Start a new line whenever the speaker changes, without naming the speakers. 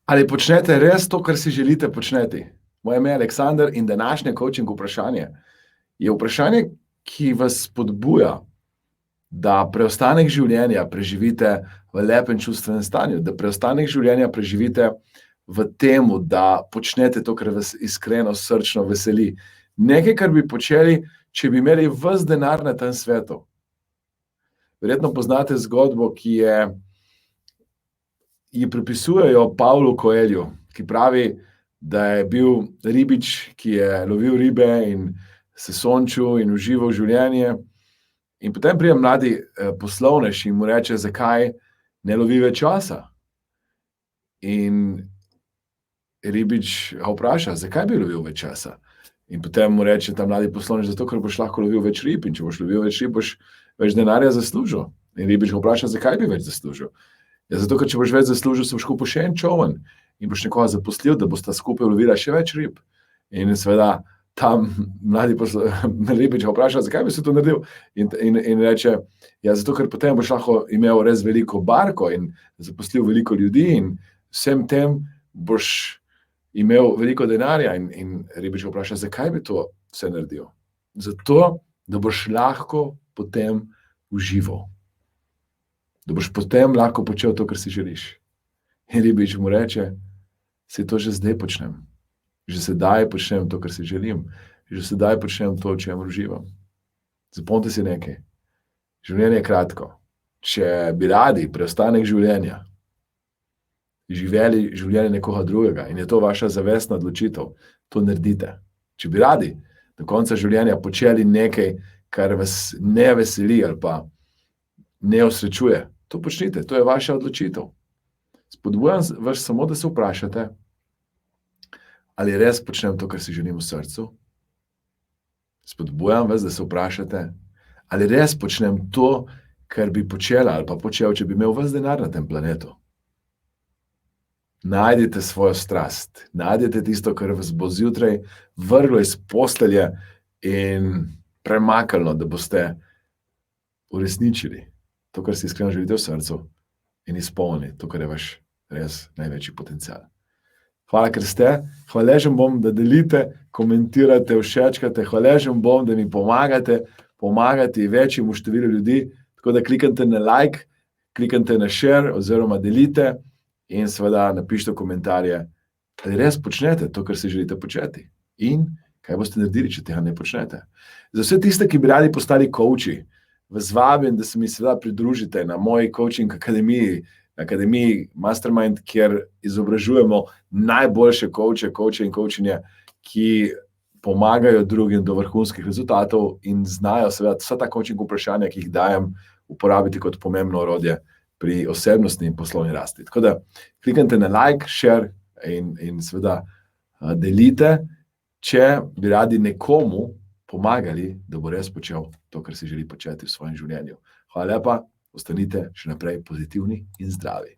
Ali počnete res to, kar si želite početi? Moje ime je Aleksander in današnje coaching vprašanje je vprašanje, ki vas spodbuja, da preostanek življenja preživite v lepem čustvenem stanju, da preostanek življenja preživite v tem, da počnete to, kar vas iskreno, srčno veseli. Nekaj, kar bi počeli, če bi imeli ves denar na tem svetu. Verjetno poznate zgodbo, ki ji pripisujejo Pavlu Coelhu, ki pravi, da je bil ribič, ki je lovil ribe in se sončil in užival življenje. In potem pride mladi poslovnež in mu reče, zakaj ne lovi več časa. In ribič ga vpraša, zakaj bi lovil več časa. In potem mu reče ta mladi poslovnež, zato ker boš lahko lovil več rib, in če boš lovil več rib, boš več denarja zaslužil. In ribič ga vpraša, zakaj bi več zaslužil. Ja, zato, ker če boš več zaslužil, se boš kupil še en čoln in boš nekoga zaposlil, da bosta skupaj lovila še več rib. In seveda tam mladi ribič ga vpraša, zakaj bi se to naredil? In reče, ja, zato, ker potem boš lahko imel res veliko barko in zaposlil veliko ljudi in vsem tem boš imel veliko denarja. In ribič ga vpraša, zakaj bi to vse naredil? Zato, da boš lahko potem užival. Da boš potem lahko počel to, kar si želiš. In ribič mu reče, saj to že zdaj počnem. Že sedaj počnem to, kar si želim. Že sedaj počnem to, v čemer uživam. Zapomnite si nekaj. Življenje je kratko. Če bi radi preostanek življenja živeli življenje nekoga drugega in je to vaša zavestna odločitev, to naredite. Če bi radi do konca življenja počeli nekaj, kar vas ne veseli ali pa ne osrečuje, to počnite, to je vaša odločitev. Spodbujam vas samo, da se vprašate, ali res počnem to, kar si želim v srcu. Spodbujam vas, da se vprašate, ali res počnem to, kar bi počela ali pa počel, če bi imel ves denar na tem planetu. Najdite svojo strast, najdite tisto, kar vas bo zjutraj vrglo iz postelje in premaknilo, da boste uresničili to, kar si iskreno želite v srcu in izpolnili to, kar je vaš res največji potencial. Hvala, ker ste. Hvaležen bom, da delite, komentirate, všečkate. Hvaležen bom, da mi pomagate večjemu številu ljudi. Tako da kliknite na like, kliknite na share oziroma delite in seveda napišite komentarje, ali res počnete to, kar si želite početi. In kaj boste naredili, če tega ne počnete. Za vse tiste, ki bi radi postali coachi, vas vabim, da se mi seveda pridružite na moji coaching akademiji Mastermind, kjer izobražujemo najboljše coache in coachinje, ki pomagajo drugim do vrhunskih rezultatov in znajo seveda vsa ta coaching vprašanja, ki jih dajem, uporabiti kot pomembno orodje pri osebnostni in poslovni rasti. Tako da kliknite na like, share in seveda delite, če bi radi nekomu pomagali, da bo res počel to, kar si želi početi v svojem življenju. Hvala lepa, ostanite še naprej pozitivni in zdravi.